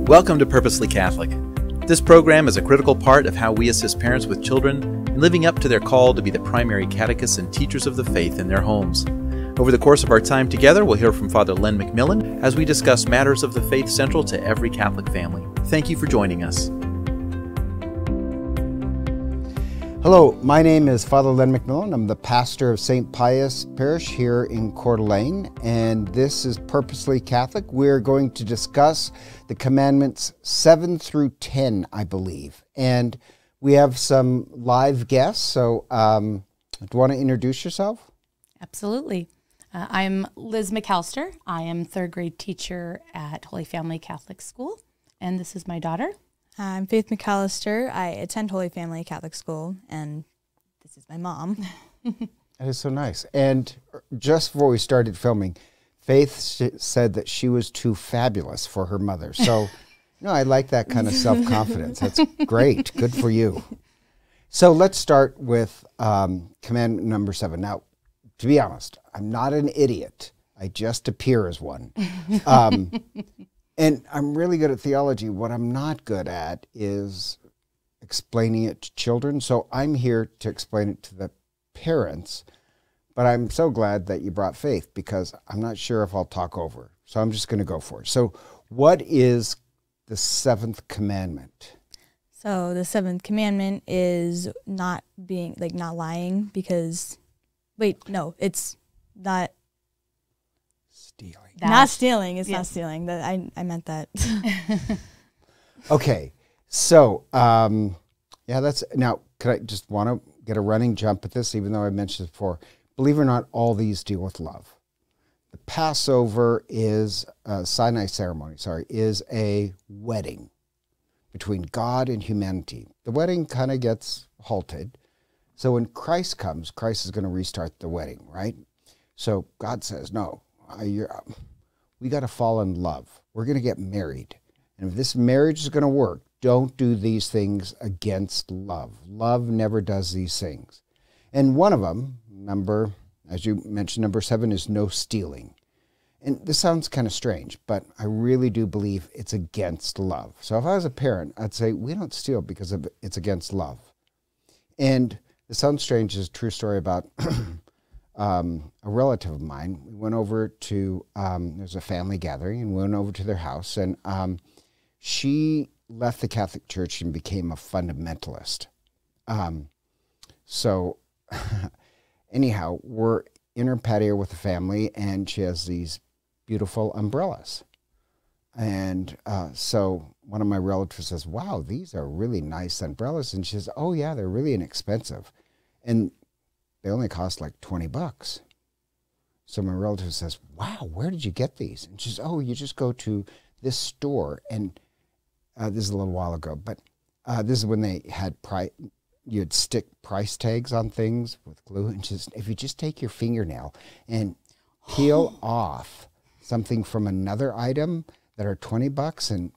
Welcome to Purposely Catholic. This program is a critical part of how we assist parents with children in living up to their call to be the primary catechists and teachers of the faith in their homes. Over the course of our time together, we'll hear from Father Len McMillan as we discuss matters of the faith central to every Catholic family. Thank you for joining us. Hello, my name is Father Len McMillan. I'm the pastor of St. Pius Parish here in Coeur d'Alene, and this is Purposely Catholic. We're going to discuss the Commandments 7 through 10, I believe. And we have some live guests, so do you want to introduce yourself? Absolutely. I'm Liz McAllister. I am third grade teacher at Holy Family Catholic School, and this is my daughter. I'm Faith McAllister. I attend Holy Family Catholic School, and this is my mom. That is so nice. And just before we started filming, Faith said that she was too fabulous for her mother. So, I like that kind of self-confidence. That's great. Good for you. So let's start with commandment number 7. Now, to be honest, I'm not an idiot. I just appear as one. And I'm really good at theology. What I'm not good at is explaining it to children. So I'm here to explain it to the parents. But I'm so glad that you brought Faith because I'm not sure if I'll talk over. So I'm just going to go for it. So what is the 7th commandment? So the 7th commandment is not lying because, it's not stealing. Not stealing. It's not stealing. I meant that. Okay. So, that's, now, could I just want to get a running jump at this, even though I mentioned it before? Believe it or not, all these deal with love. The Passover is, Sinai ceremony, is a wedding between God and humanity. The wedding kind of gets halted. So when Christ comes, Christ is going to restart the wedding, right? So God says, no, we got to fall in love. We're going to get married. And if this marriage is going to work, don't do these things against love. Love never does these things. And one of them, as you mentioned, number 7 is no stealing. And this sounds kind of strange, but I really do believe it's against love. So if I was a parent, I'd say we don't steal because it's against love. And it sounds strange. It's a true story about a relative of mine. We went over to, there's a family gathering, and we went over to their house, and she left the Catholic Church and became a fundamentalist. Anyhow, we're in her patio with the family, and she has these beautiful umbrellas. And so one of my relatives says, wow, these are really nice umbrellas. And she says, oh, yeah, they're really inexpensive. And they only cost like $20. So my relative says, wow, where did you get these? And she says, oh, you just go to this store. And this is a little while ago, but this is when they had you'd stick price tags on things with glue. And she says, if you just take your fingernail and peel off something from another item that are $20 and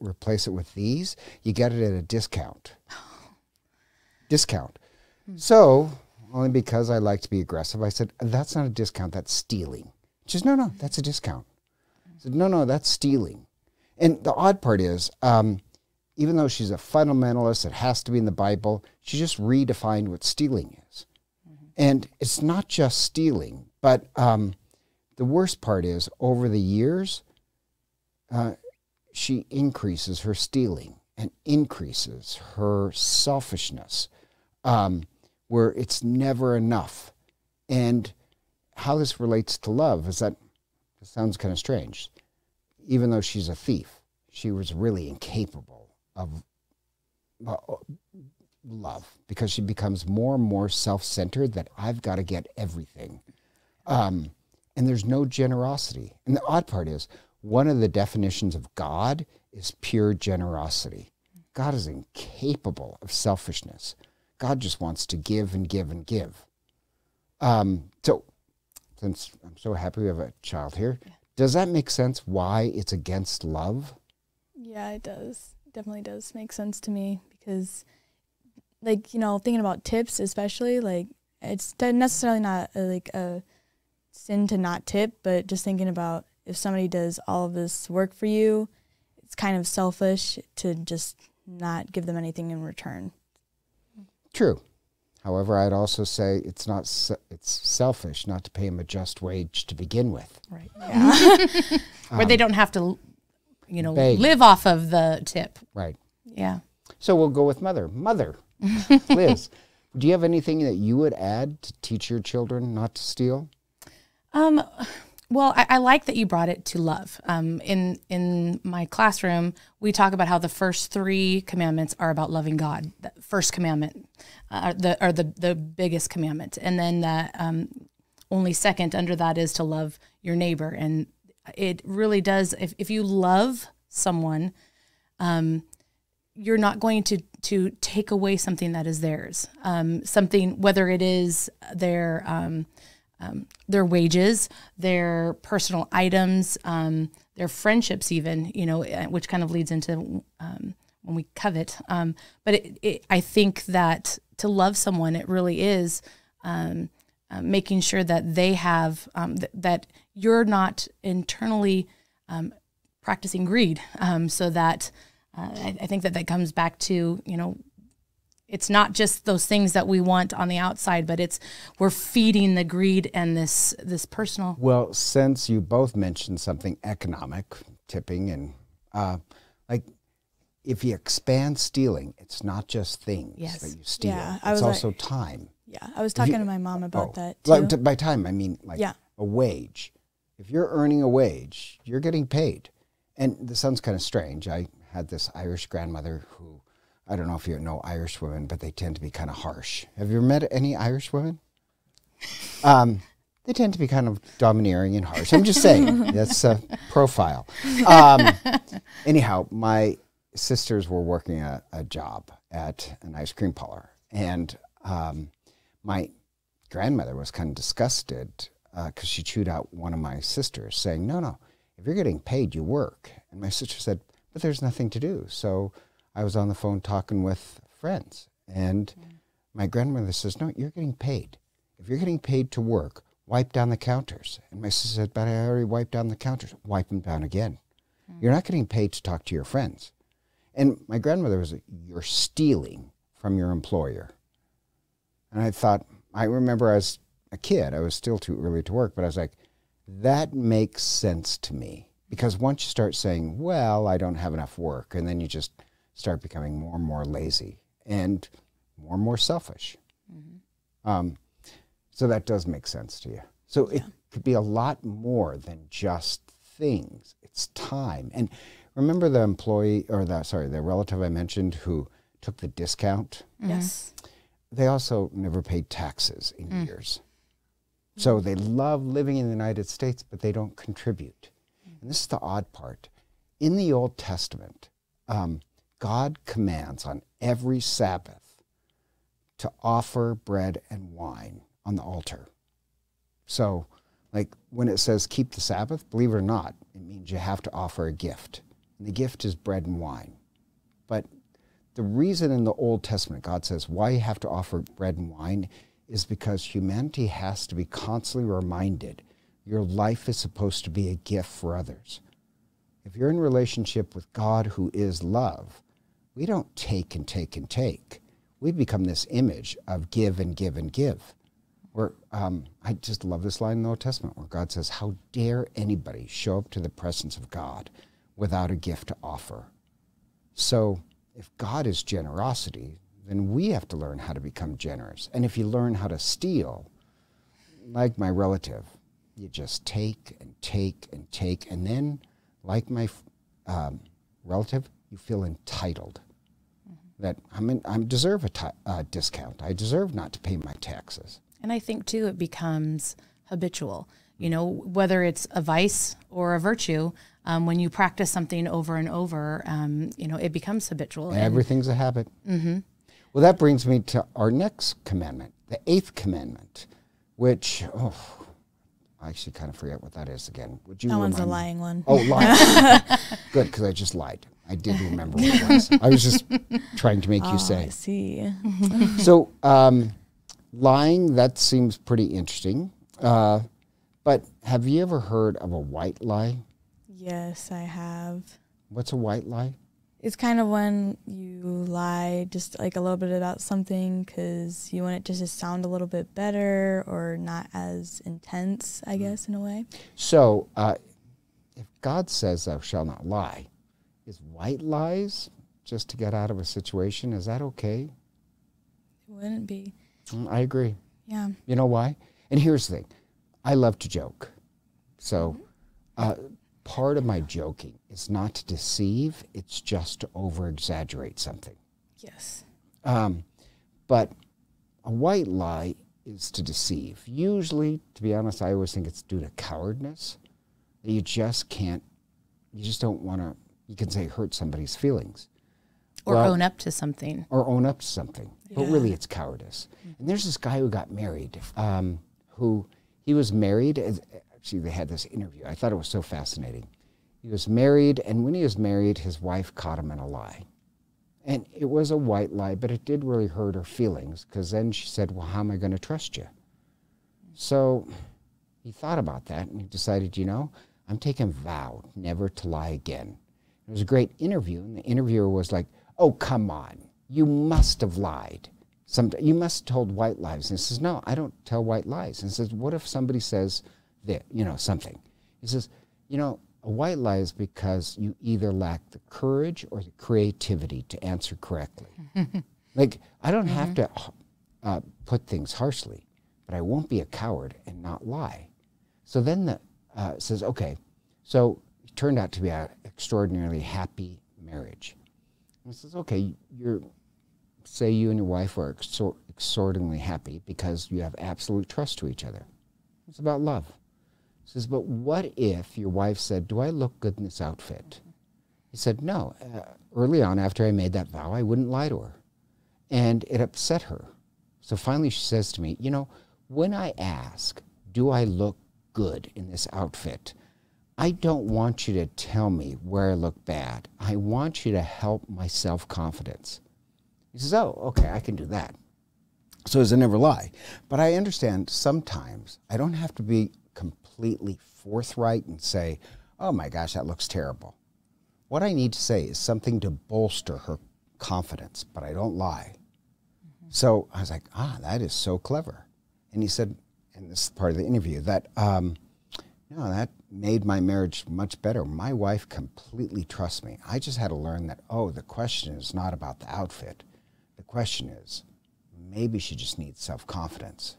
replace it with these, you get it at a discount. Discount. So, only because I like to be aggressive, I said, that's not a discount, that's stealing. She says, no, that's a discount. I said, no, that's stealing. And the odd part is, even though she's a fundamentalist, it has to be in the Bible, she just redefined what stealing is. And it's not just stealing, but the worst part is, over the years, she increases her stealing and increases her selfishness, where it's never enough. And how this relates to love is that, it sounds kind of strange, even though she's a thief, she was really incapable of love, because she becomes more and more self-centered, that I've got to get everything. And there's no generosity. And the odd part is, one of the definitions of God is pure generosity. God is incapable of selfishness. God just wants to give and give and give. So, since I'm so happy we have a child here, does that make sense why it's against love? Yeah, it does. It definitely does make sense to me because, thinking about tips especially, it's necessarily not a sin to not tip, but just thinking about if somebody does all of this work for you, it's kind of selfish to just not give them anything in return. True. However, I'd also say it's selfish not to pay them a just wage to begin with. Right. Yeah. Where they don't have to, beg. live off of the tip. Right. Yeah. So we'll go with mother. Mother, Liz, do you have anything that you would add to teach your children not to steal? Well, I like that you brought it to love. In my classroom, we talk about how the first 3 commandments are about loving God. The first commandment are the biggest commandment, and then the only second under that is to love your neighbor. And it really does. If you love someone, you're not going to take away something that is theirs. Something, whether it is their wages, their personal items, their friendships even, which kind of leads into when we covet. But I think that to love someone, it really is making sure that they have, that you're not internally practicing greed. So that I think that comes back to, it's not just those things that we want on the outside, but we're feeding the greed and this personal. Well, since you both mentioned something economic, tipping, and like if you expand stealing, it's not just things that you steal. Yeah, it's also time. Yeah, I was talking to my mom about that too. By time, I mean a wage. If you're earning a wage, you're getting paid. And this sounds kind of strange. I had this Irish grandmother who, I don't know if you know Irish women, but they tend to be kind of harsh. Have you ever met any Irish women? They tend to be kind of domineering and harsh. I'm just saying, that's a profile. Anyhow, my sisters were working a job at an ice cream parlor, and my grandmother was kind of disgusted because she chewed out one of my sisters, saying, no, if you're getting paid, you work. And my sister said, but there's nothing to do. So I was on the phone talking with friends, and my grandmother says, no, you're getting paid. If you're getting paid to work, wipe down the counters. And my sister said, but I already wiped down the counters. Wipe them down again. You're not getting paid to talk to your friends. And my grandmother was, you're stealing from your employer. And I remember as a kid, I was still too early to work, but I was like, that makes sense to me. Because once you start saying, well, I don't have enough work, and then you just start becoming more and more lazy and more selfish. So that does make sense to you. So it could be a lot more than just things. It's time. And remember the the relative I mentioned who took the discount? Yes. They also never paid taxes in years. So they love living in the United States, but they don't contribute. And this is the odd part. In the Old Testament, God commands on every Sabbath to offer bread and wine on the altar. So, like when it says keep the Sabbath, believe it or not, it means you have to offer a gift. And the gift is bread and wine. But the reason in the Old Testament God says why you have to offer bread and wine is because humanity has to be constantly reminded your life is supposed to be a gift for others. If you're in a relationship with God who is love, we don't take and take and take. We become this image of give and give and give. Where, I just love this line in the Old Testament where God says, how dare anybody show up to the presence of God without a gift to offer? So if God is generosity, then we have to learn how to become generous. And if you learn how to steal, like my relative, you just take and take and take. And then, like my relative, you feel entitled. That I deserve a discount. I deserve not to pay my taxes. And I think, too, it becomes habitual. Whether it's a vice or a virtue, when you practice something over and over, it becomes habitual. Everything's a habit. Well, that brings me to our next commandment, the 8th commandment, which, I actually kind of forget what that is again. Would you? That one's a lying one. Oh, lying. Good, because I just lied. I did remember what it was. I was just trying to make you say. I see. So, lying, that seems pretty interesting. But have you ever heard of a white lie? Yes, I have. What's a white lie? It's kind of when you lie just like a little bit about something because you want it just to sound a little bit better or not as intense, I guess, in a way. So if God says thou shalt not lie, is white lies just to get out of a situation, is that okay? It wouldn't be. I agree. Yeah. You know why? And here's the thing. I love to joke. So part of my joking is not to deceive. It's just to over-exaggerate something. Yes. But a white lie is to deceive. Usually, to be honest, I always think it's due to cowardness. You just don't want to, you can say, hurt somebody's feelings. Or own up to something. Or own up to something. Yeah. But really, it's cowardice. And there's this guy who got married, he was married. Actually, they had this interview. I thought it was so fascinating. He was married, and when he was married, his wife caught him in a lie. And it was a white lie, but it did really hurt her feelings, because then she said, well, how am I going to trust you? So he thought about that, and he decided, I'm taking a vow never to lie again. It was a great interview, and the interviewer was like, oh, come on. You must have lied. You must have told white lies. And he says, no, I don't tell white lies. And he says, what if somebody says that, something? He says, a white lie is because you either lack the courage or the creativity to answer correctly. Like, I don't have to put things harshly, but I won't be a coward and not lie. So then says, okay, so it turned out to be an extraordinarily happy marriage. And he says, okay, say you and your wife are extraordinarily happy because you have absolute trust to each other. It's about love. He says, but what if your wife said, do I look good in this outfit? He said, no. Early on, after I made that vow, I wouldn't lie to her. And it upset her. So finally she says to me, when I ask, do I look good in this outfit, I don't want you to tell me where I look bad. I want you to help my self-confidence. He says, oh, okay, I can do that. So does it never lie? But I understand sometimes I don't have to be completely forthright and say, oh my gosh, that looks terrible. What I need to say is something to bolster her confidence, but I don't lie. So I was like, that is so clever. And he said, and this is part of the interview, that that made my marriage much better. My wife completely trusts me. I just had to learn that, the question is not about the outfit. The question is, maybe she just needs self-confidence.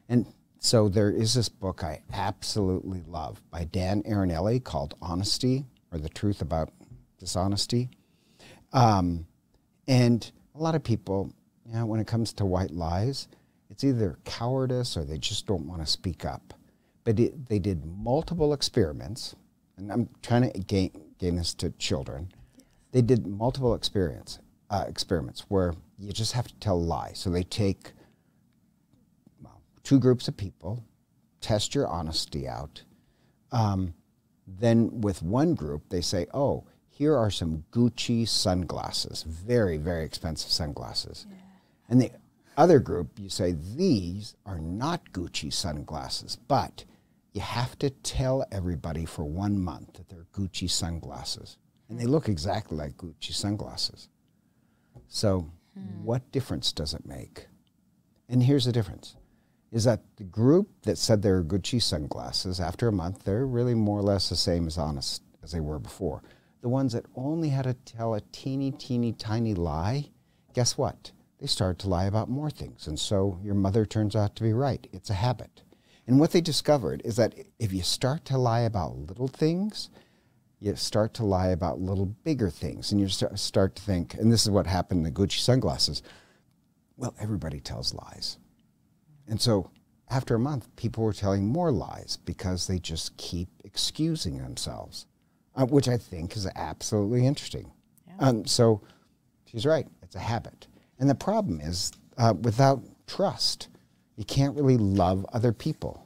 And so there is this book I absolutely love by Dan Aronelli called Honesty, or The Truth About Dishonesty. And a lot of people, when it comes to white lies, it's either cowardice or they just don't want to speak up. But they did multiple experiments, and I'm trying to gain this to children. They did multiple experiments where you just have to tell a lie. So they take two groups of people, test your honesty out. Then with one group, they say, here are some Gucci sunglasses, very, very expensive sunglasses. Yeah. And the other group, you say, these are not Gucci sunglasses, but you have to tell everybody for 1 month that they're Gucci sunglasses. And they look exactly like Gucci sunglasses. So what difference does it make? And here's the difference, is that the group that said they were Gucci sunglasses, after a month, they're really more or less the same as honest as they were before. The ones that only had to tell a teeny, teeny, tiny lie, guess what? They started to lie about more things. And so your mother turns out to be right. It's a habit. And what they discovered is that if you start to lie about little things, you start to lie about little bigger things. And you start to think, and this is what happened in the Gucci sunglasses, well, everybody tells lies. And so after a month, people were telling more lies because they just keep excusing themselves, which I think is absolutely interesting. Yeah. So she's right. It's a habit. And the problem is, without trust, you can't really love other people.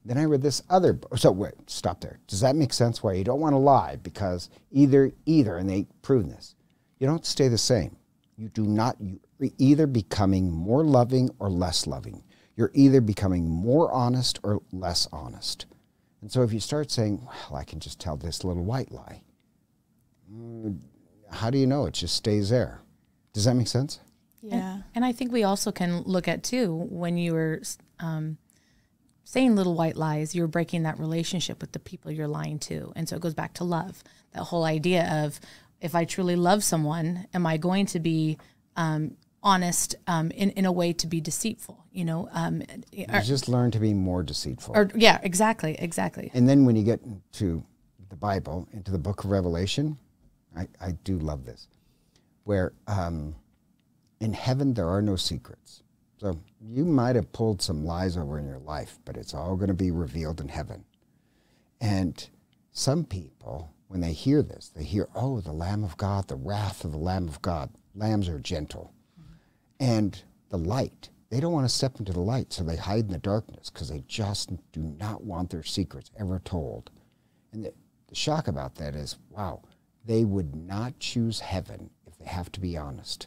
Then I read this other book. So wait, stop there. Does that make sense why you don't want to lie? Because either, and they prove this, you don't stay the same. You're either becoming more loving or less loving. You're either becoming more honest or less honest. And so if you start saying, well, I can just tell this little white lie, how do you know? It just stays there. Does that make sense? Yeah. And I think we also can look at, too, when you were saying little white lies, you're breaking that relationship with the people you're lying to. And so it goes back to love, that whole idea of, if I truly love someone, am I going to be honest in a way to be deceitful? You know, You just learn to be more deceitful. yeah, exactly. And then when you get into the Bible, into the book of Revelation, I do love this, where in heaven there are no secrets. So you might have pulled some lies over in your life, but it's all going to be revealed in heaven. And some people, when they hear this, they hear, oh, the Lamb of God, the wrath of the Lamb of God. Lambs are gentle. And the light, they don't want to step into the light, so they hide in the darkness because they just do not want their secrets ever told. And the shock about that is, wow, they would not choose heaven if they have to be honest.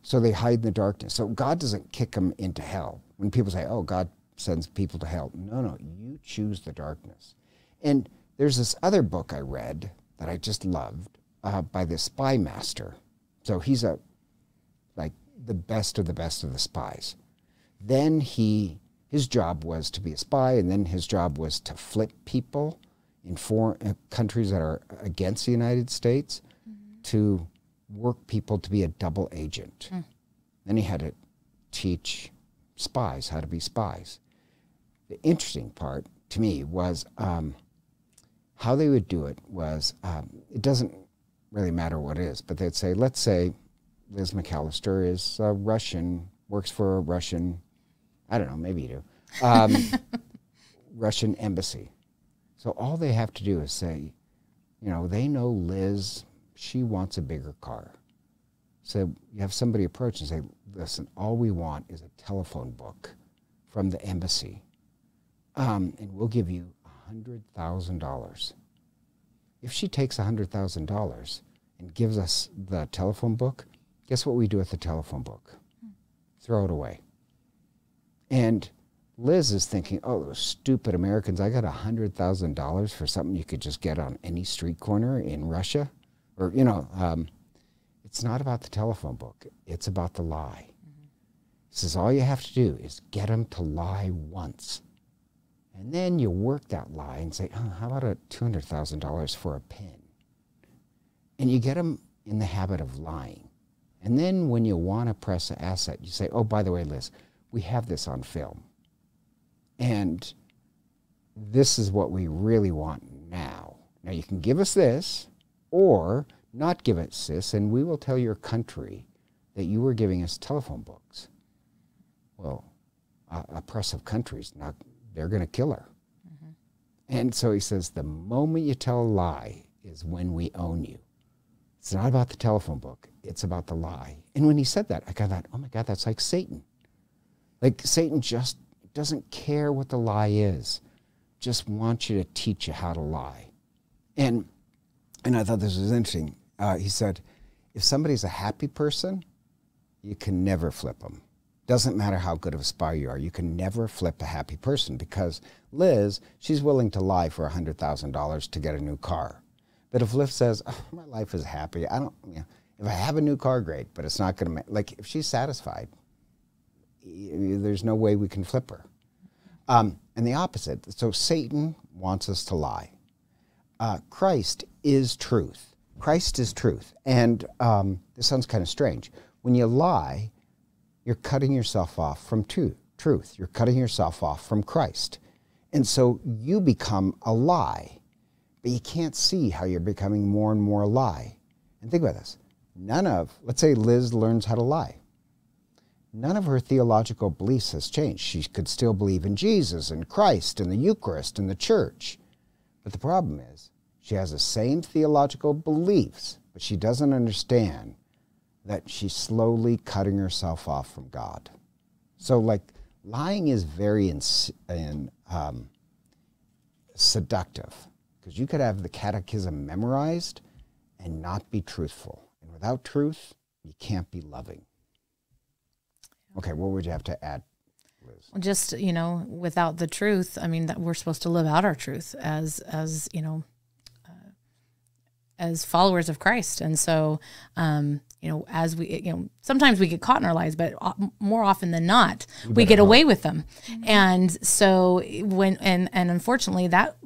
So they hide in the darkness. So God doesn't kick them into hell. When people say, oh, God sends people to hell. No, you choose the darkness. And there's this other book I read that I just loved by this spy master. So he's like the best of the spies. Then his job was to be a spy, and then his job was to flip people in foreign countries that are against the United States to work people to be a double agent. Then he had to teach spies how to be spies. The interesting part to me was how they would do it was, it doesn't really matter what it is, but they'd say, let's say Liz McAllister is a Russian, works for a Russian, I don't know, maybe you do, Russian embassy. So all they have to do is say, you know, they know Liz, she wants a bigger car. So you have somebody approach and say, listen, all we want is a telephone book from the embassy, and we'll give you $100,000. If she takes $100,000 and gives us the telephone book, guess what we do with the telephone book? Throw it away. And Liz is thinking, oh, those stupid Americans, I got $100,000 for something you could just get on any street corner in Russia. Or, you know, it's not about the telephone book. It's about the lie. He says, all you have to do is get them to lie once. And then you work that lie and say, oh, how about $200,000 for a pen? And you get them in the habit of lying. And then when you want to press an asset, you say, oh, by the way, Liz, we have this on film. And this is what we really want now. Now, you can give us this or not give us this, and we will tell your country that you were giving us telephone books. Well, a press of countries, they're going to kill her. And so he says, the moment you tell a lie is when we own you. It's not about the telephone book. It's about the lie. And when he said that, I thought, oh my God, that's like Satan. Like Satan just doesn't care what the lie is. Just wants you to teach you how to lie. And I thought this was interesting. He said, if somebody's a happy person, you can never flip them. Doesn't matter how good of a spy you are. You can never flip a happy person because Liz, she's willing to lie for $100,000 to get a new car. But if Liz says, oh, my life is happy, I don't, you know, if I have a new car, great, but it's not going to, like, if she's satisfied, there's no way we can flip her. And the opposite. So Satan wants us to lie. Christ is truth. Christ is truth. And this sounds kind of strange. When you lie, you're cutting yourself off from truth. You're cutting yourself off from Christ. And so you become a lie, but you can't see how you're becoming more and more a lie. And think about this. Let's say Liz learns how to lie. None of her theological beliefs has changed. She could still believe in Jesus and Christ and the Eucharist and the church. But the problem is she has the same theological beliefs, but she doesn't understand that she's slowly cutting herself off from God. So, like, lying is very seductive, because you could have the catechism memorized and not be truthful. And without truth, you can't be loving. Okay, what would you have to add, Liz? Well, just, you know, without the truth, I mean, that we're supposed to live out our truth as you know, as followers of Christ. And so, as we, sometimes we get caught in our lies, but more often than not, we get away with them. And so and unfortunately that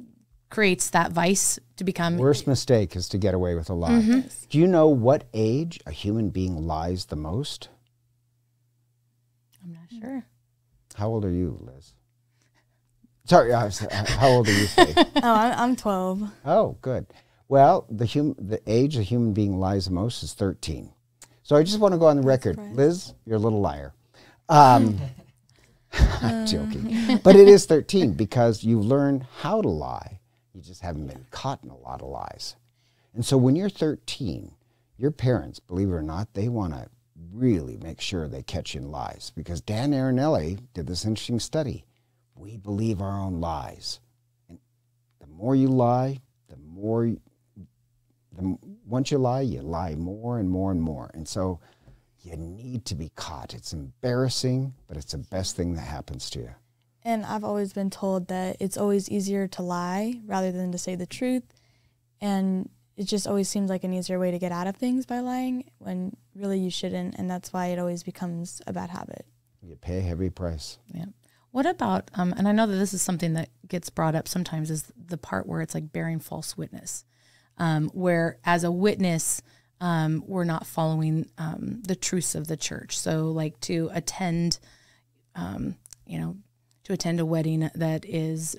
creates that vice to become. Worst mistake is to get away with a lie. Do you know what age a human being lies the most? I'm not sure. How old are you, Liz? Sorry, how old are you, Faith? I'm 12. Oh, good. Well, the age a human being lies the most is 13. So I just want to go on the record. Right. Liz, you're a little liar. I'm joking. But it is 13 because you learn how to lie. You just haven't been caught in a lot of lies. And so when you're 13, your parents, believe it or not, they want to really make sure they catch you in lies. Because Dan Aronelli did this interesting study. We believe our own lies. And the more you lie, once you lie more and more and more. And so you need to be caught. It's embarrassing, but it's the best thing that happens to you. And I've always been told that it's always easier to lie rather than to say the truth. And it just always seems like an easier way to get out of things by lying when really you shouldn't. And that's why it always becomes a bad habit. You pay a heavy price. Yeah. What about, and I know that this is something that gets brought up sometimes, is the part where it's like bearing false witness, where as a witness, we're not following the truths of the church. So like to attend, to attend a wedding that is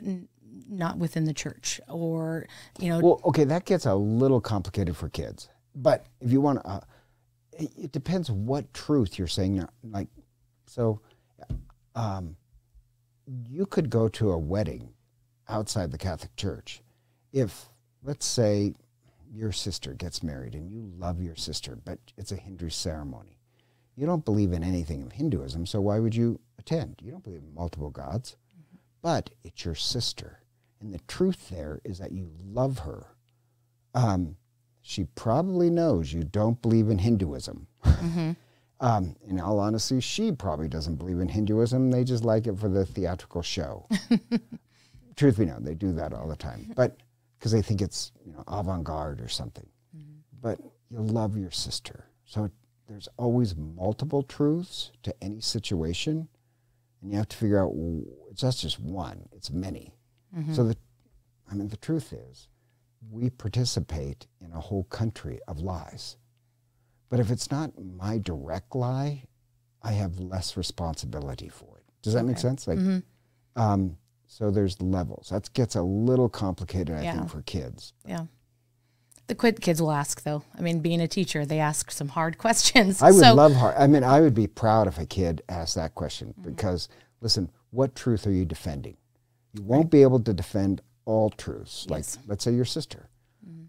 not within the church, or, Well, okay, that gets a little complicated for kids. But if you want to, it depends what truth you're saying. Like, so you could go to a wedding outside the Catholic Church. If, let's say, your sister gets married and you love your sister, but it's a Hindu ceremony. You don't believe in anything of Hinduism, so why would you attend? You don't believe in multiple gods, but it's your sister. And the truth there is that you love her. She probably knows you don't believe in Hinduism. In all honesty, she probably doesn't believe in Hinduism. They just like it for the theatrical show. Truth be known, they do that all the time. But because they think it's avant-garde or something. But you love your sister. So there's always multiple truths to any situation. And you have to figure out, it's not just one, it's many. So the truth is, we participate in a whole country of lies. But if it's not my direct lie, I have less responsibility for it. Does that make sense? Like, so there's levels. That gets a little complicated, I think, for kids. Yeah. The kids will ask, though. I mean, being a teacher, they ask some hard questions. I would love hard. I mean, I would be proud if a kid asked that question because, listen, what truth are you defending? You won't be able to defend all truths. Like, let's say your sister.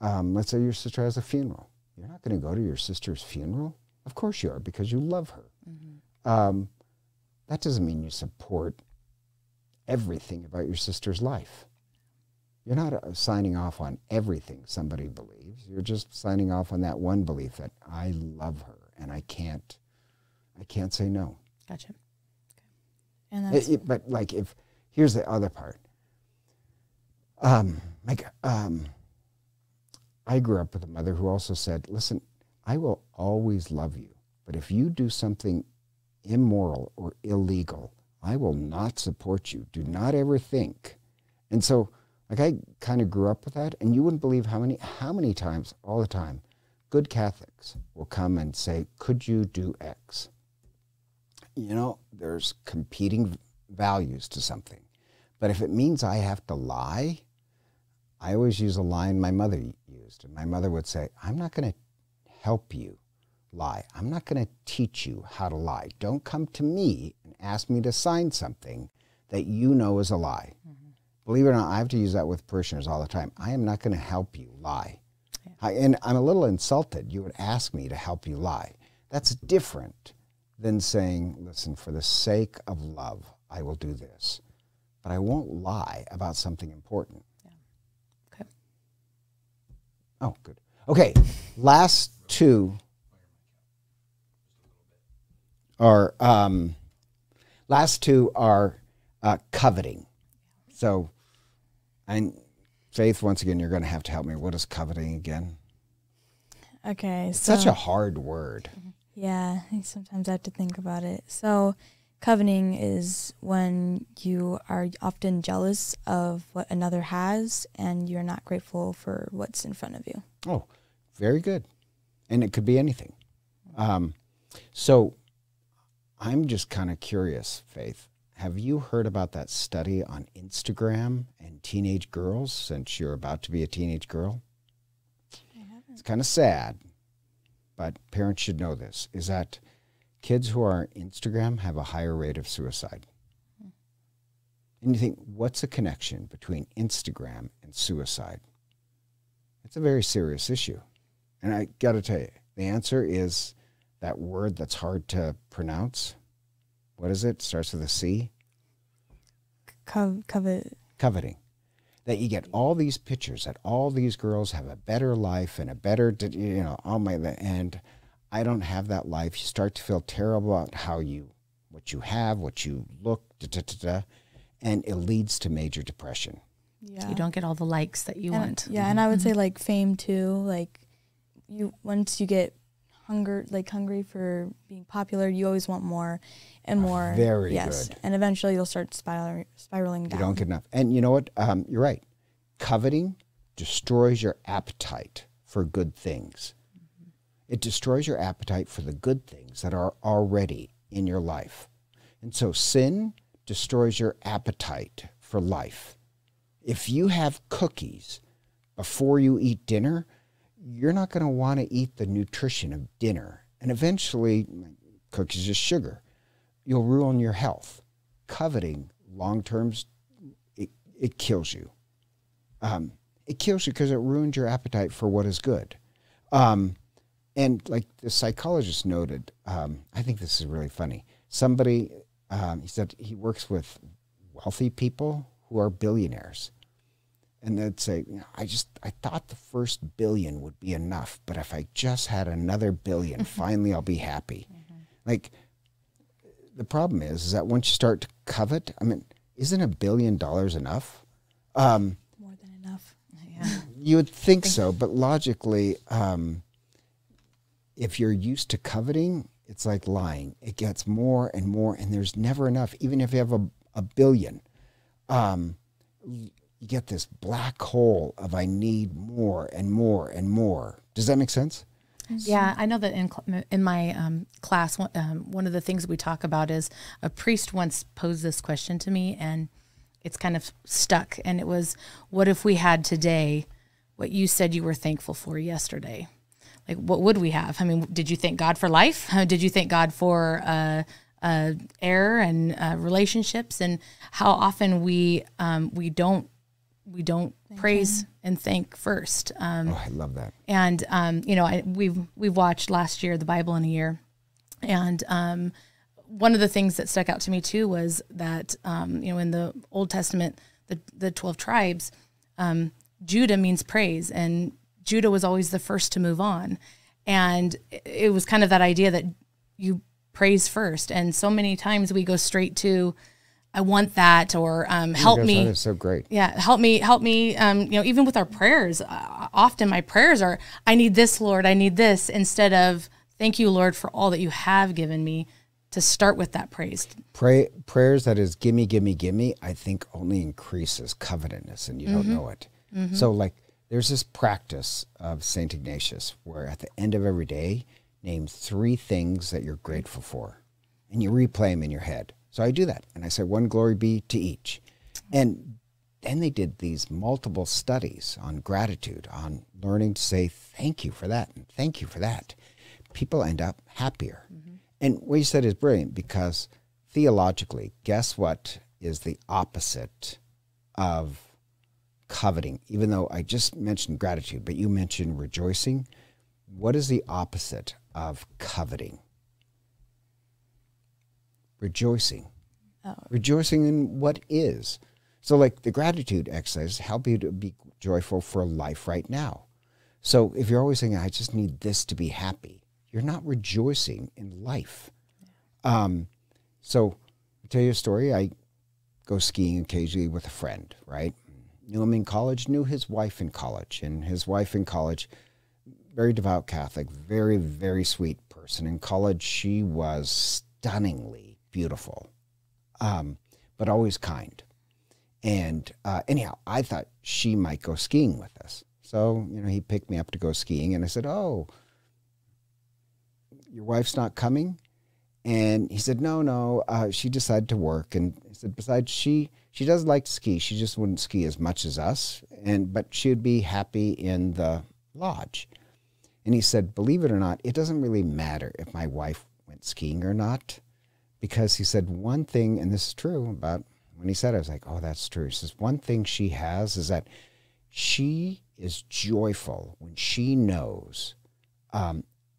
Let's say your sister has a funeral. You're not going to go to your sister's funeral? Of course you are, because you love her. That doesn't mean you support everything about your sister's life. You're not signing off on everything somebody believes. You're just signing off on that one belief that I love her and I can't say no. Gotcha. Okay. And that's But like, here's the other part. I grew up with a mother who also said, listen, I will always love you, but if you do something immoral or illegal, I will not support you. Do not ever think. And so, like, I kind of grew up with that, and you wouldn't believe how many times, all the time, good Catholics will come and say, could you do X? There's competing values to something. But if it means I have to lie, I always use a line my mother used. And my mother would say, I'm not going to help you lie. I'm not going to teach you how to lie. Don't come to me and ask me to sign something that you know is a lie. Believe it or not, I have to use that with parishioners all the time. I am not going to help you lie. And I'm a little insulted. You would ask me to help you lie. That's different than saying, listen, for the sake of love, I will do this. But I won't lie about something important. Okay. Oh, good. Okay, last two are coveting. So, and Faith, once again, you're going to have to help me. What is coveting again? Okay, It's so such a hard word. yeah, sometimes I have to think about it. So coveting is when you are often jealous of what another has and you're not grateful for what's in front of you. Oh, very good. And it could be anything. So I'm just kind of curious, Faith. Have you heard about that study on Instagram and teenage girls, since you're about to be a teenage girl? I haven't. It's kind of sad, but parents should know this, is that kids who are on Instagram have a higher rate of suicide. And you think, what's the connection between Instagram and suicide? It's a very serious issue. And I got to tell you, the answer is that word that's hard to pronounce. What is it? Starts with a C. Covet. Coveting. That you get all these pictures that all these girls have a better life and a better, and I don't have that life. You start to feel terrible about what you have, what you look, and it leads to major depression. Yeah. You don't get all the likes that you want. Yeah, and I would say like fame too. Like once you get hungry for being popular, you always want more and more. Very good. And eventually you'll start spiraling down. You don't get enough. And you know what? You're right. Coveting destroys your appetite for good things. It destroys your appetite for the good things that are already in your life. And so sin destroys your appetite for life. If you have cookies before you eat dinner, you're not going to want to eat the nutrition of dinner. And eventually, cookies is sugar. You'll ruin your health. Coveting, long term, it kills you. It kills you because it ruins your appetite for what is good. And like the psychologist noted, I think this is really funny. Somebody, he said he works with wealthy people who are billionaires. And they'd say, I thought the first $1 billion would be enough, but if I just had another $1 billion, finally I'll be happy. Like, the problem is that once you start to covet, isn't $1 billion enough? More than enough. Yeah. You would think so, but logically, if you're used to coveting, it's like lying. It gets more and more, and there's never enough. Even if you have a billion, you get this black hole of I need more and more and more. Does that make sense? Yeah, I know that in my class, one of the things we talk about is a priest once posed this question to me, and it's kind of stuck. And it was, what if we had today what you said you were thankful for yesterday? Like, what would we have? I mean, did you thank God for life? Did you thank God for air and relationships? And how often we don't praise and thank first. I love that. And we've watched last year the Bible in a year, and one of the things that stuck out to me too was that in the Old Testament, the 12 tribes, Judah means praise, and Judah was always the first to move on, and it was kind of that idea that you praise first. And so many times we go straight to, I want that, or help me. That is so great. Yeah, help me. Even with our prayers, often my prayers are, I need this, Lord, I need this, instead of thank you, Lord, for all that you have given me. To start with that praise. Prayers that is gimme, gimme, gimme, I think only increases covetousness, and you don't know it. Mm-hmm. So like there's this practice of St. Ignatius where at the end of every day, name 3 things that you're grateful for, and you replay them in your head. So I do that, and I say, 1 glory be to each. And then they did these multiple studies on gratitude, on learning to say thank you for that and thank you for that. People end up happier. Mm-hmm. And what you said is brilliant, because theologically, guess what is the opposite of coveting? Even though I just mentioned gratitude, but you mentioned rejoicing. What is the opposite of coveting? Rejoicing. Oh. Rejoicing in what is. So like the gratitude exercise help you to be joyful for life right now. So if you're always saying, I just need this to be happy, you're not rejoicing in life. So I'll tell you a story. I go skiing occasionally with a friend, right? Knew him in college, knew his wife in college, and his wife in college very devout Catholic, very, very sweet person. In college, she was stunningly beautiful, but always kind. And anyhow, I thought she might go skiing with us. So, he picked me up to go skiing, and I said, "Oh, your wife's not coming?" And he said, no, she decided to work. And he said, besides, she does like to ski. She just wouldn't ski as much as us, but she would be happy in the lodge. And he said, believe it or not, it doesn't really matter if my wife went skiing or not, because he said one thing, and this is true, about when he said it, I was like, oh, that's true. He says, one thing she has is that she is joyful when she knows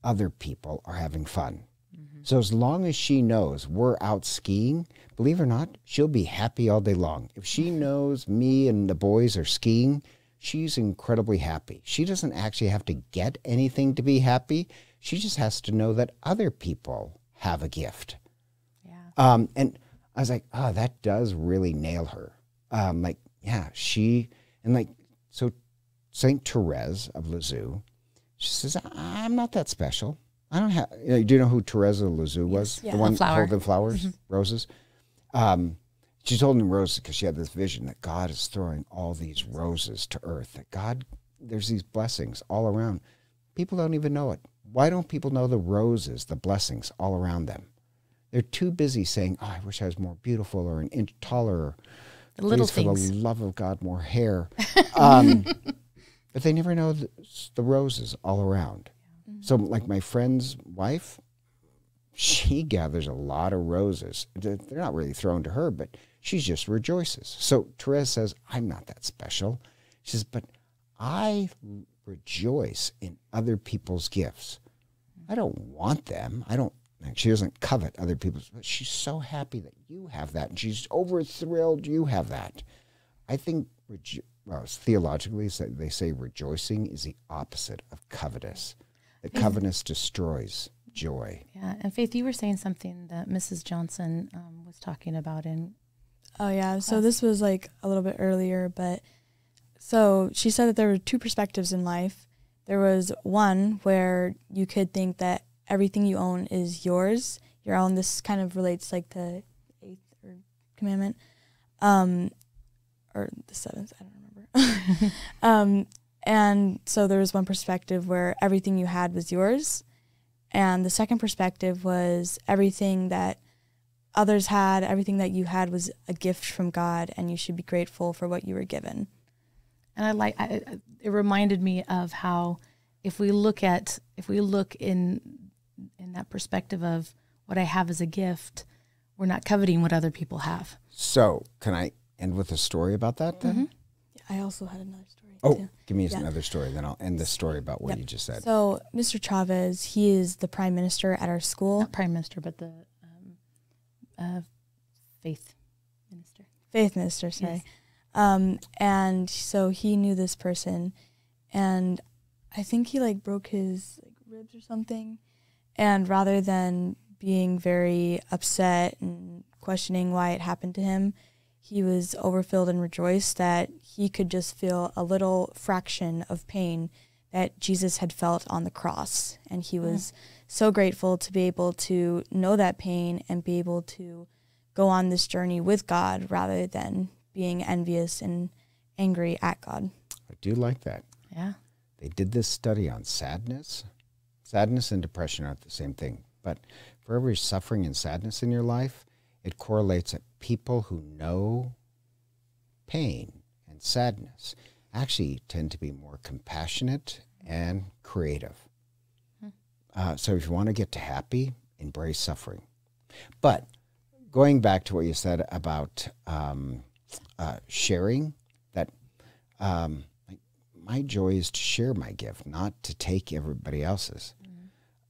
other people are having fun. So as long as she knows we're out skiing, believe it or not, she'll be happy all day long. If she knows me and the boys are skiing, she's incredibly happy. She doesn't actually have to get anything to be happy. She just has to know that other people have a gift. Yeah. And I was like, oh, that does really nail her. So Saint Therese of Lisieux, she says, I'm not that special. I don't have. Do you know who Teresa Lisieux was? Yeah. The one holding flowers, Mm-hmm. roses. She's holding roses because she had this vision that God is throwing all these roses to earth. That there's these blessings all around. People don't even know it. Why don't people know the roses, the blessings all around them? They're too busy saying, "Oh, I wish I was more beautiful, or an inch taller, or The little please, for things. the love of God, more hair." But they never know the roses all around. So, like my friend's wife, she gathers a lot of roses. They're not really thrown to her, but she just rejoices. So Therese says, I'm not that special. She says, but I rejoice in other people's gifts. I don't want them. She doesn't covet other people's, but she's so happy that you have that, and she's over thrilled you have that. I think, theologically, they say rejoicing is the opposite of covetous. That covetous destroys joy. Yeah, and Faith, you were saying something that Mrs. Johnson was talking about in. Oh yeah, so this was like a little bit earlier, but so she said that there were two perspectives in life. There was one where you could think that everything you own is yours, your own. This kind of relates like the 8th commandment, or the 7th. I don't remember. And so there was one perspective where everything you had was yours. And the second perspective was everything that others had, everything that you had was a gift from God, and you should be grateful for what you were given. And it reminded me of how if we look in that perspective of what I have as a gift, we're not coveting what other people have. So can I end with a story about that then? Mm-hmm. I also had another story. Oh, too. give me another story, then I'll end the story about what you just said. So Mr. Chavez, he is the prime minister at our school. Not prime minister, but the faith minister. Faith minister, sorry. Yes. And so he knew this person, and I think he broke his ribs or something. And rather than being very upset and questioning why it happened to him, he was overfilled and rejoiced that he could just feel a little fraction of pain that Jesus had felt on the cross. And he was so grateful to be able to know that pain and be able to go on this journey with God rather than being envious and angry at God. I do like that. Yeah. They did this study on sadness. Sadness and depression aren't the same thing. But for every suffering and sadness in your life, it correlates that people who know pain and sadness actually tend to be more compassionate and creative. So if you want to get to happy, embrace suffering. But going back to what you said about sharing, that my joy is to share my gift, not to take everybody else's.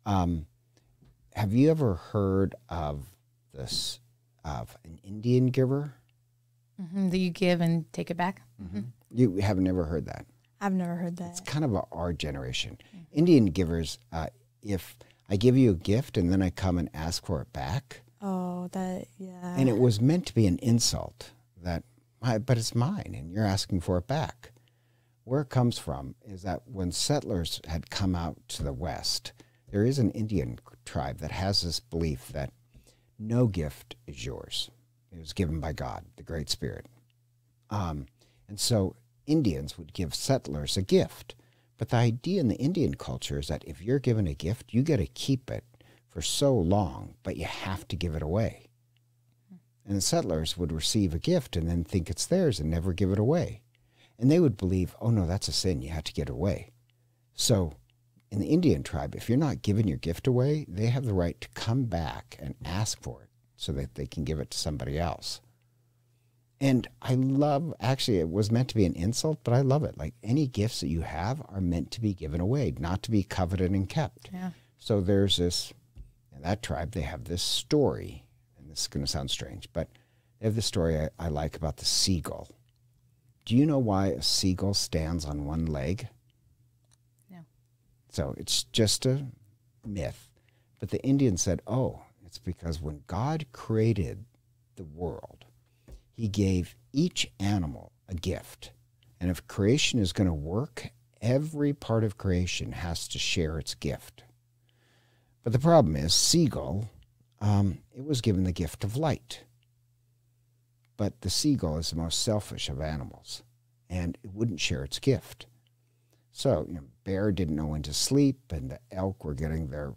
Have you ever heard of this, of an Indian giver? That you give and take it back? You have never heard that? I've never heard that. It's kind of our generation. Indian givers, if I give you a gift and then I come and ask for it back. Oh, that, yeah. And it was meant to be an insult, but it's mine and you're asking for it back. where it comes from is that when settlers had come out to the West, there is an Indian tribe that has this belief that no gift is yours. It was given by God, the Great Spirit. And so Indians would give settlers a gift. But the idea in the Indian culture is that if you're given a gift, you get to keep it for so long, but you have to give it away. And the settlers would receive a gift and then think it's theirs and never give it away. And they would believe, oh no, that's a sin, you have to get it away. So in the Indian tribe, if you're not giving your gift away, they have the right to come back and ask for it so that they can give it to somebody else. And I love, actually, it was meant to be an insult, but I love it. Like, any gifts that you have are meant to be given away, not to be coveted and kept. Yeah. So there's this, in that tribe, they have this story, and this is going to sound strange, but they have this story I like about the seagull. Do you know why a seagull stands on one leg? No. So it's just a myth. But the Indians said, oh, it's because when God created the world, he gave each animal a gift. And if creation is going to work, every part of creation has to share its gift. But the problem is, seagull, it was given the gift of light. But the seagull is the most selfish of animals, and it wouldn't share its gift. So, bear didn't know when to sleep, and the elk were getting their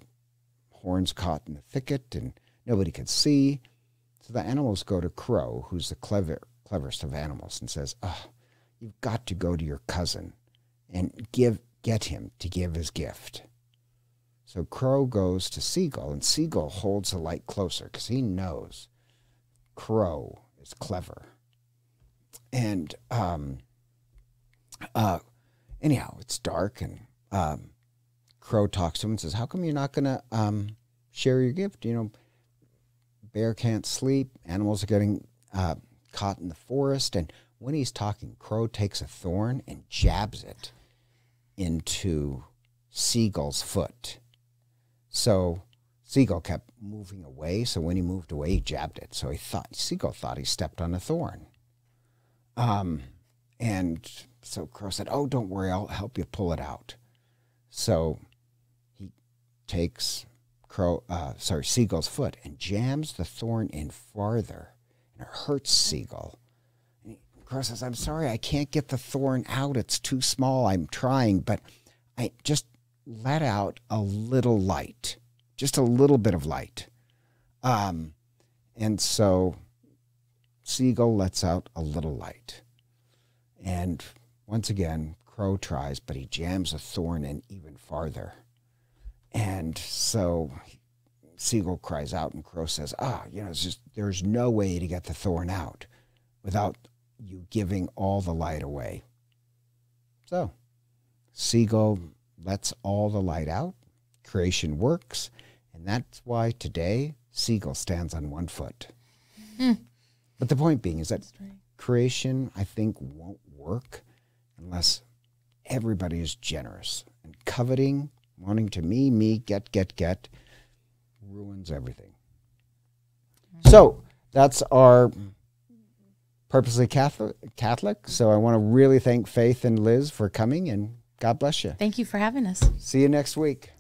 horns caught in the thicket, and nobody could see. So the animals go to Crow, who's the cleverest of animals, and says, oh, you've got to go to your cousin and get him to give his gift. So Crow goes to Seagull, and Seagull holds the light closer because he knows Crow is clever. And anyhow, it's dark, and Crow talks to him and says, how come you're not going to share your gift? Bear can't sleep. Animals are getting caught in the forest. And when he's talking, Crow takes a thorn and jabs it into Seagull's foot. So Seagull kept moving away. So when he moved away, he jabbed it. So Seagull thought he stepped on a thorn. And so Crow said, oh, don't worry, I'll help you pull it out. So he takes Seagull's foot and jams the thorn in farther, and it hurts Seagull. And Crow says, I'm sorry, I can't get the thorn out. It's too small. I'm trying, but I just let out a little light, just a little bit of light. And so Seagull lets out a little light. And once again, Crow tries, but he jams a thorn in even farther. And so Seagull cries out, and Crow says, there's no way to get the thorn out without you giving all the light away. So Seagull lets all the light out, creation works, and that's why today Seagull stands on one foot. But the point being is that creation, I think, won't work unless everybody is generous. And coveting, wanting to me, get, ruins everything. So that's our Purposely Catholic. So I want to really thank Faith and Liz for coming, and God bless you. Thank you for having us. See you next week.